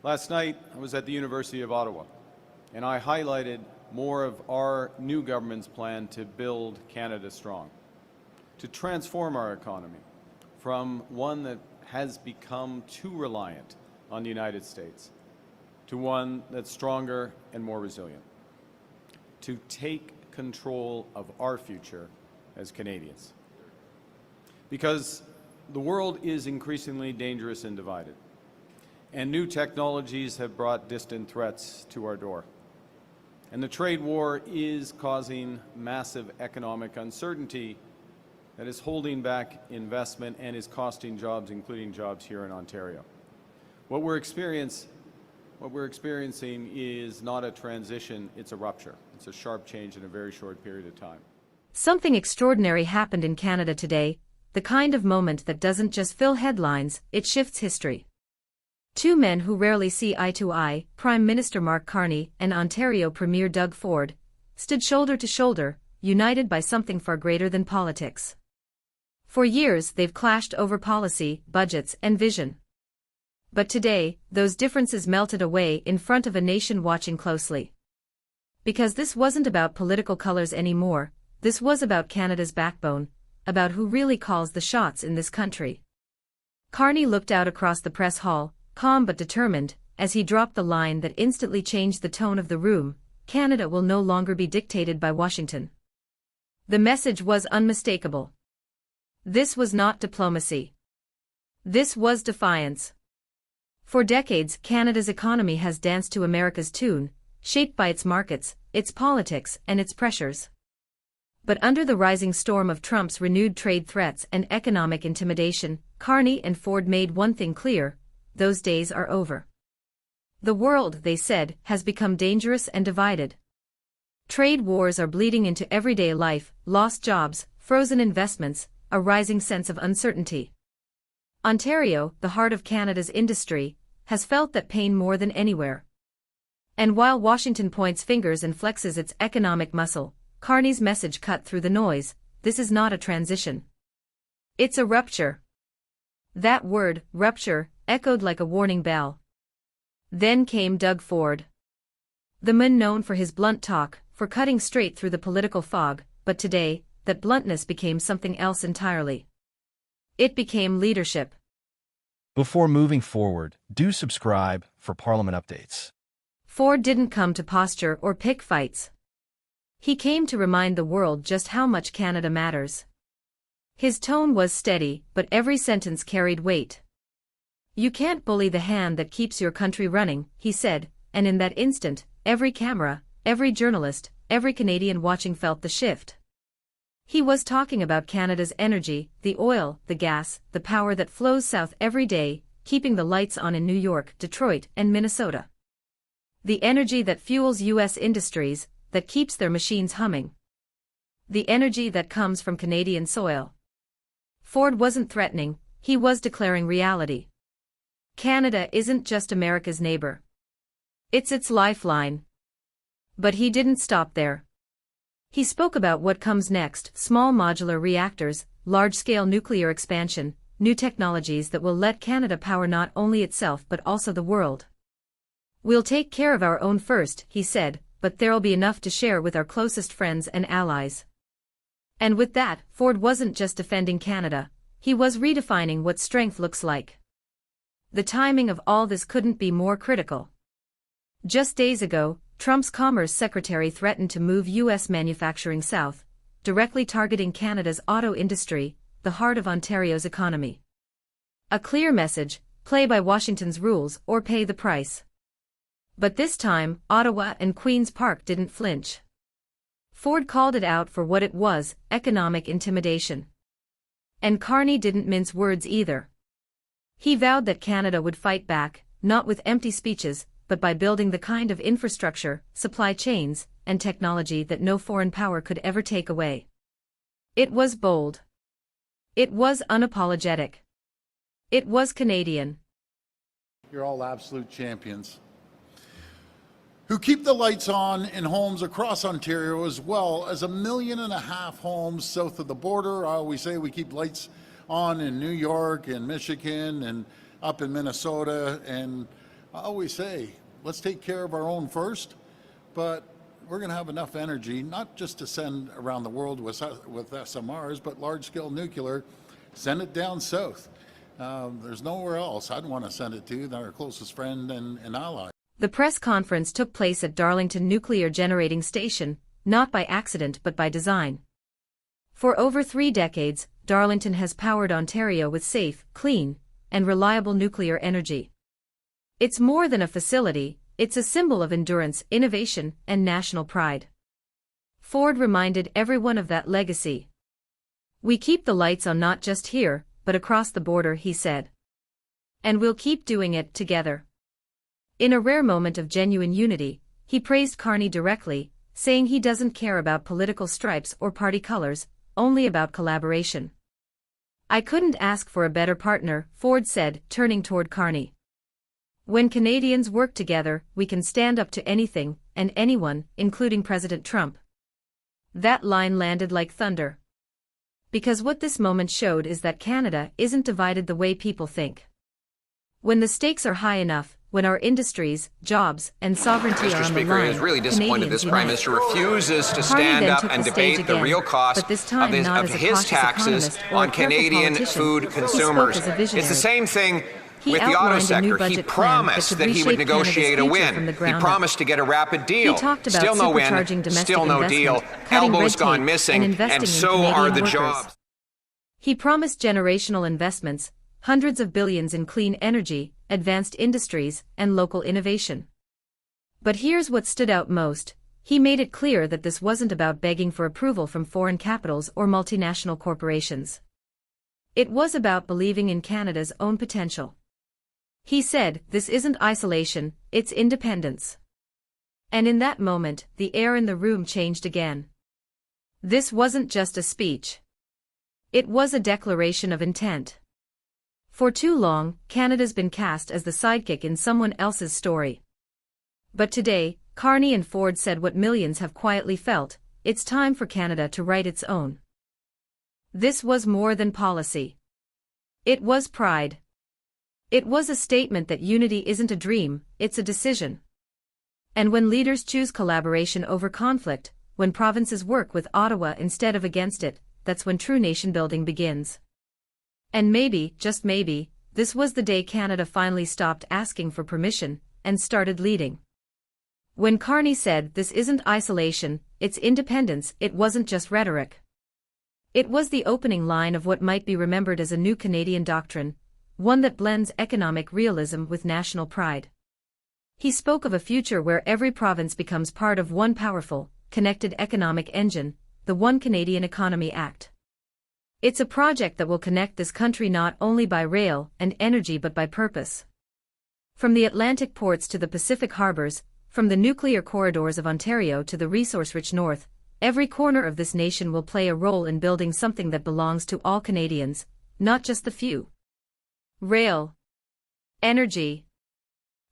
Last night, I was at the University of Ottawa, and I highlighted more of our new government's plan to build Canada strong, to transform our economy from one that has become too reliant on the United States to one that's stronger and more resilient, to take control of our future as Canadians. Because the world is increasingly dangerous and divided, and new technologies have brought distant threats to our door. And the trade war is causing massive economic uncertainty that is holding back investment and is costing jobs, including jobs here in Ontario. What we're experiencing is not a transition, it's a rupture. It's a sharp change in a very short period of time. Something extraordinary happened in Canada today, the kind of moment that doesn't just fill headlines, it shifts history. Two men who rarely see eye to eye, Prime Minister Mark Carney and Ontario Premier Doug Ford, stood shoulder to shoulder, united by something far greater than politics. For years they've clashed over policy, budgets, and vision. But today, those differences melted away in front of a nation watching closely. Because this wasn't about political colors anymore, this was about Canada's backbone, about who really calls the shots in this country. Carney looked out across the press hall, calm but determined, as he dropped the line that instantly changed the tone of the room: Canada will no longer be dictated by Washington. The message was unmistakable. This was not diplomacy. This was defiance. For decades, Canada's economy has danced to America's tune, shaped by its markets, its politics, and its pressures. But under the rising storm of Trump's renewed trade threats and economic intimidation, Carney and Ford made one thing clear: those days are over. The world, they said, has become dangerous and divided. Trade wars are bleeding into everyday life: lost jobs, frozen investments, a rising sense of uncertainty. Ontario, the heart of Canada's industry, has felt that pain more than anywhere. And while Washington points fingers and flexes its economic muscle, Carney's message cut through the noise: this is not a transition. It's a rupture. That word, rupture, echoed like a warning bell. Then came Doug Ford. The man known for his blunt talk, for cutting straight through the political fog, but today, that bluntness became something else entirely. It became leadership. Before moving forward, do subscribe for Parliament updates. Ford didn't come to posture or pick fights. He came to remind the world just how much Canada matters. His tone was steady, but every sentence carried weight. You can't bully the hand that keeps your country running, he said, and in that instant, every camera, every journalist, every Canadian watching felt the shift. He was talking about Canada's energy, the oil, the gas, the power that flows south every day, keeping the lights on in New York, Detroit, and Minnesota. The energy that fuels U.S. industries, that keeps their machines humming. The energy that comes from Canadian soil. Ford wasn't threatening, he was declaring reality. Canada isn't just America's neighbor. It's its lifeline. But he didn't stop there. He spoke about what comes next: small modular reactors, large-scale nuclear expansion, new technologies that will let Canada power not only itself but also the world. We'll take care of our own first, he said, but there'll be enough to share with our closest friends and allies. And with that, Ford wasn't just defending Canada, he was redefining what strength looks like. The timing of all this couldn't be more critical. Just days ago, Trump's Commerce Secretary threatened to move U.S. manufacturing south, directly targeting Canada's auto industry, the heart of Ontario's economy. A clear message: play by Washington's rules or pay the price. But this time, Ottawa and Queen's Park didn't flinch. Ford called it out for what it was: economic intimidation. And Carney didn't mince words either. He vowed that Canada would fight back, not with empty speeches, but by building the kind of infrastructure, supply chains, and technology that no foreign power could ever take away. It was bold. It was unapologetic. It was Canadian. You're all absolute champions who keep the lights on in homes across Ontario, as well as 1.5 million homes south of the border. I always say we keep lights on in New York and Michigan and up in Minnesota, and I always say, let's take care of our own first, but we're going to have enough energy, not just to send around the world with SMRs, but large-scale nuclear, send it down south. There's nowhere else I'd want to send it to than our closest friend and ally. The press conference took place at Darlington Nuclear Generating Station, not by accident but by design. For over 3 decades, Darlington has powered Ontario with safe, clean, and reliable nuclear energy. It's more than a facility, it's a symbol of endurance, innovation, and national pride. Ford reminded everyone of that legacy. "We keep the lights on not just here, but across the border," he said. "And we'll keep doing it together." In a rare moment of genuine unity, he praised Carney directly, saying he doesn't care about political stripes or party colors, only about collaboration. "I couldn't ask for a better partner," Ford said, turning toward Carney. "When Canadians work together, we can stand up to anything and anyone, including President Trump." That line landed like thunder. Because what this moment showed is that Canada isn't divided the way people think. When the stakes are high enough, when our industries, jobs, and sovereignty are on the line, Mr. Speaker, is really disappointed this Prime Minister refuses to stand up and debate the real cost of his taxes on Canadian food consumers. It's the same thing with the auto sector. He promised that he would negotiate a win. He promised to get a rapid deal. Still no win, still no deal. Elbows gone missing, and so are the jobs. He promised generational investments, hundreds of billions in clean energy, advanced industries, and local innovation. But here's what stood out most: he made it clear that this wasn't about begging for approval from foreign capitals or multinational corporations. It was about believing in Canada's own potential. He said, "This isn't isolation, it's independence." And in that moment, the air in the room changed again. This wasn't just a speech. It was a declaration of intent. For too long, Canada's been cast as the sidekick in someone else's story. But today, Carney and Ford said what millions have quietly felt: it's time for Canada to write its own. This was more than policy. It was pride. It was a statement that unity isn't a dream, it's a decision. And when leaders choose collaboration over conflict, when provinces work with Ottawa instead of against it, that's when true nation-building begins. And maybe, just maybe, this was the day Canada finally stopped asking for permission and started leading. When Carney said, "This isn't isolation, it's independence," it wasn't just rhetoric. It was the opening line of what might be remembered as a new Canadian doctrine, one that blends economic realism with national pride. He spoke of a future where every province becomes part of one powerful, connected economic engine, the One Canadian Economy Act. It's a project that will connect this country not only by rail and energy but by purpose. From the Atlantic ports to the Pacific harbors, from the nuclear corridors of Ontario to the resource-rich North, every corner of this nation will play a role in building something that belongs to all Canadians, not just the few. Rail, energy,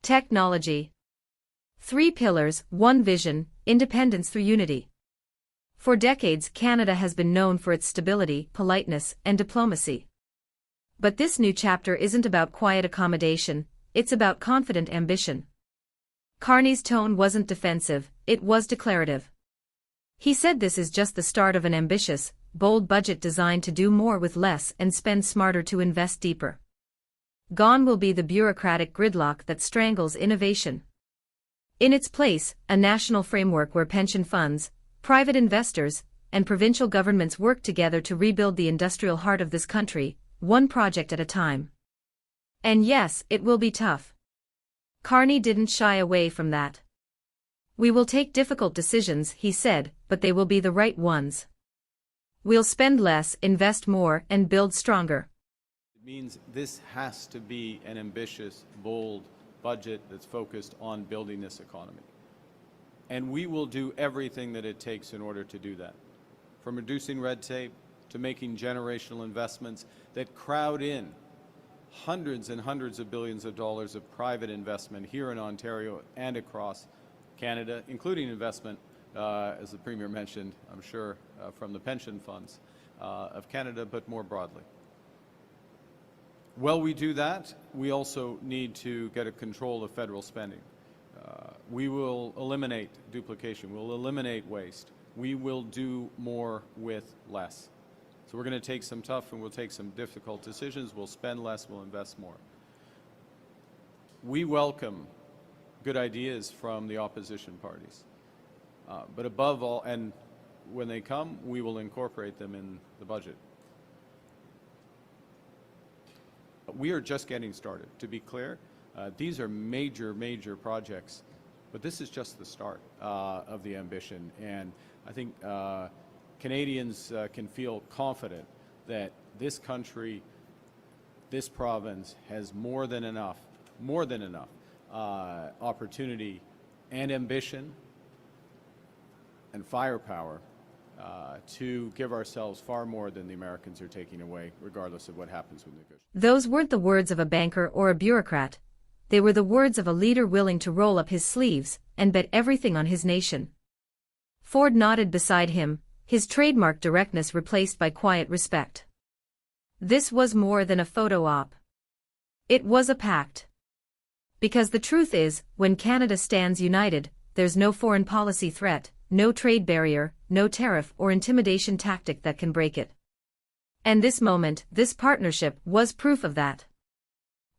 technology. 3 pillars, 1 vision, independence through unity. For decades, Canada has been known for its stability, politeness, and diplomacy. But this new chapter isn't about quiet accommodation, it's about confident ambition. Carney's tone wasn't defensive, it was declarative. He said this is just the start of an ambitious, bold budget designed to do more with less and spend smarter to invest deeper. Gone will be the bureaucratic gridlock that strangles innovation. In its place, a national framework where pension funds, private investors, and provincial governments work together to rebuild the industrial heart of this country, one project at a time. And yes, it will be tough. Carney didn't shy away from that. "We will take difficult decisions," he said, "but they will be the right ones. We'll spend less, invest more, and build stronger." It means this has to be an ambitious, bold budget that's focused on building this economy. And we will do everything that it takes in order to do that. From reducing red tape to making generational investments that crowd in hundreds and hundreds of billions of dollars of private investment here in Ontario and across Canada, including investment, as the Premier mentioned, I'm sure, from the pension funds of Canada, but more broadly. While we do that, we also need to get a control of federal spending. We will eliminate duplication. We'll eliminate waste. We will do more with less. So we're going to take some tough and we'll take some difficult decisions. We'll spend less, we'll invest more. We welcome good ideas from the opposition parties. But above all, and when they come, we will incorporate them in the budget. We are just getting started. To be clear, these are major, major projects, but this is just the start of the ambition. And I think Canadians can feel confident that this country, this province has more than enough opportunity and ambition and firepower to give ourselves far more than the Americans are taking away, regardless of what happens with negotiations. Those weren't the words of a banker or a bureaucrat. They were the words of a leader willing to roll up his sleeves and bet everything on his nation. Ford nodded beside him, his trademark directness replaced by quiet respect. This was more than a photo op. It was a pact. Because the truth is, when Canada stands united, there's no foreign policy threat, no trade barrier, no tariff or intimidation tactic that can break it. And this moment, this partnership, was proof of that.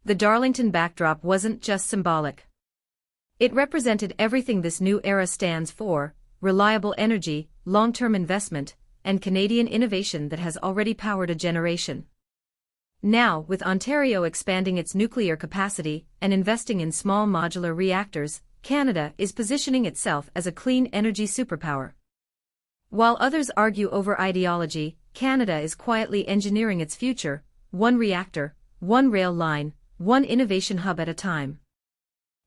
The Darlington backdrop wasn't just symbolic. It represented everything this new era stands for: reliable energy, long-term investment, and Canadian innovation that has already powered a generation. Now, with Ontario expanding its nuclear capacity and investing in small modular reactors, Canada is positioning itself as a clean energy superpower. While others argue over ideology, Canada is quietly engineering its future, one reactor, one rail line, one innovation hub at a time.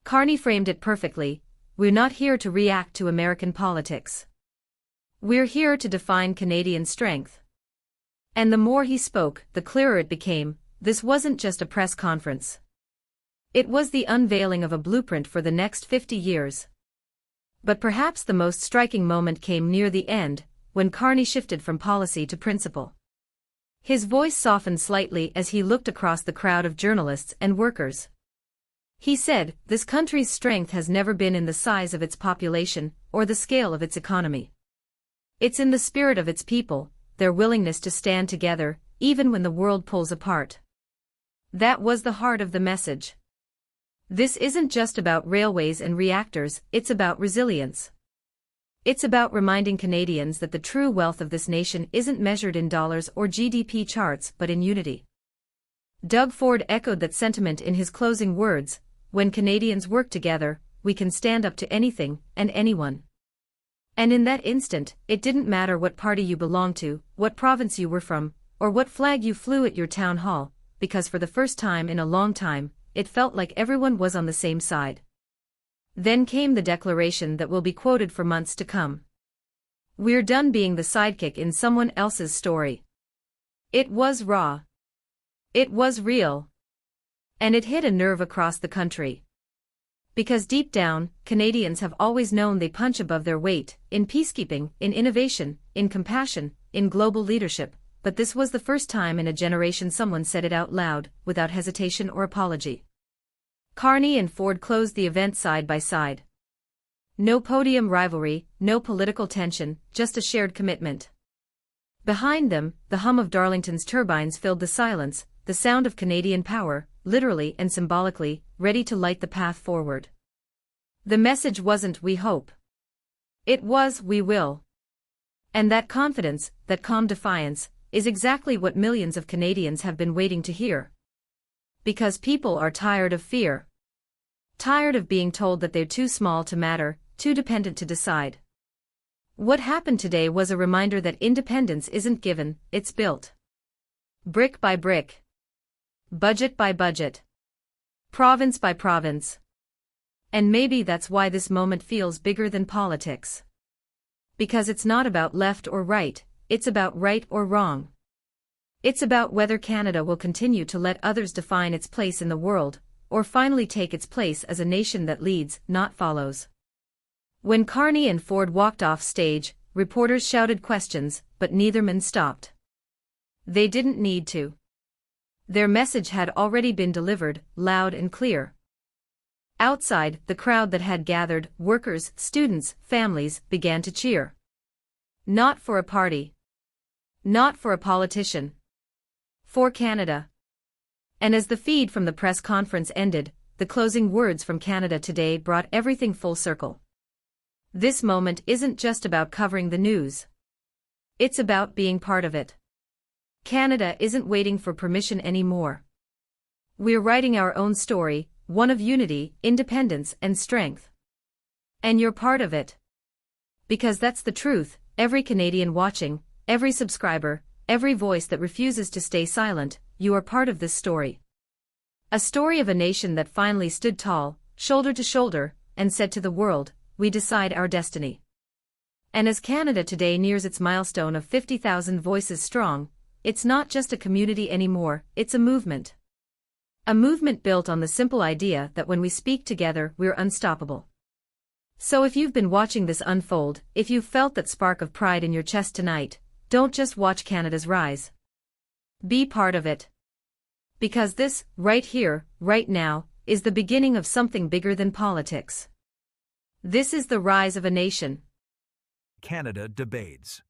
Carney framed it perfectly: we're not here to react to American politics. We're here to define Canadian strength. And the more he spoke, the clearer it became, this wasn't just a press conference. It was the unveiling of a blueprint for the next 50 years. But perhaps the most striking moment came near the end, when Carney shifted from policy to principle. His voice softened slightly as he looked across the crowd of journalists and workers. He said, "This country's strength has never been in the size of its population or the scale of its economy. It's in the spirit of its people, their willingness to stand together, even when the world pulls apart." That was the heart of the message. This isn't just about railways and reactors, it's about resilience. It's about reminding Canadians that the true wealth of this nation isn't measured in dollars or GDP charts but in unity. Doug Ford echoed that sentiment in his closing words: "When Canadians work together, we can stand up to anything and anyone." And in that instant, it didn't matter what party you belonged to, what province you were from, or what flag you flew at your town hall, because for the first time in a long time, it felt like everyone was on the same side. Then came the declaration that will be quoted for months to come. "We're done being the sidekick in someone else's story." It was raw. It was real. And it hit a nerve across the country. Because deep down, Canadians have always known they punch above their weight, in peacekeeping, in innovation, in compassion, in global leadership, but this was the first time in a generation someone said it out loud, without hesitation or apology. Carney and Ford closed the event side by side. No podium rivalry, no political tension, just a shared commitment. Behind them, the hum of Darlington's turbines filled the silence, the sound of Canadian power, literally and symbolically, ready to light the path forward. The message wasn't "we hope." It was "we will." And that confidence, that calm defiance, is exactly what millions of Canadians have been waiting to hear. Because people are tired of fear. Tired of being told that they're too small to matter, too dependent to decide. What happened today was a reminder that independence isn't given, it's built. Brick by brick. Budget by budget. Province by province. And maybe that's why this moment feels bigger than politics. Because it's not about left or right, it's about right or wrong. It's about whether Canada will continue to let others define its place in the world, or finally take its place as a nation that leads, not follows. When Carney and Ford walked off stage, reporters shouted questions, but neither man stopped. They didn't need to. Their message had already been delivered, loud and clear. Outside, the crowd that had gathered, workers, students, families, began to cheer. Not for a party. Not for a politician. For Canada. And as the feed from the press conference ended, the closing words from Canada Today brought everything full circle. This moment isn't just about covering the news. It's about being part of it. Canada isn't waiting for permission anymore. We're writing our own story, one of unity, independence, and strength. And you're part of it. Because that's the truth, every Canadian watching, every subscriber, every voice that refuses to stay silent, you are part of this story. A story of a nation that finally stood tall, shoulder to shoulder, and said to the world, we decide our destiny. And as Canada Today nears its milestone of 50,000 voices strong, it's not just a community anymore, it's a movement. A movement built on the simple idea that when we speak together, we're unstoppable. So if you've been watching this unfold, if you've felt that spark of pride in your chest tonight, don't just watch Canada's rise. Be part of it. Because this, right here, right now, is the beginning of something bigger than politics. This is the rise of a nation. Canada Debates.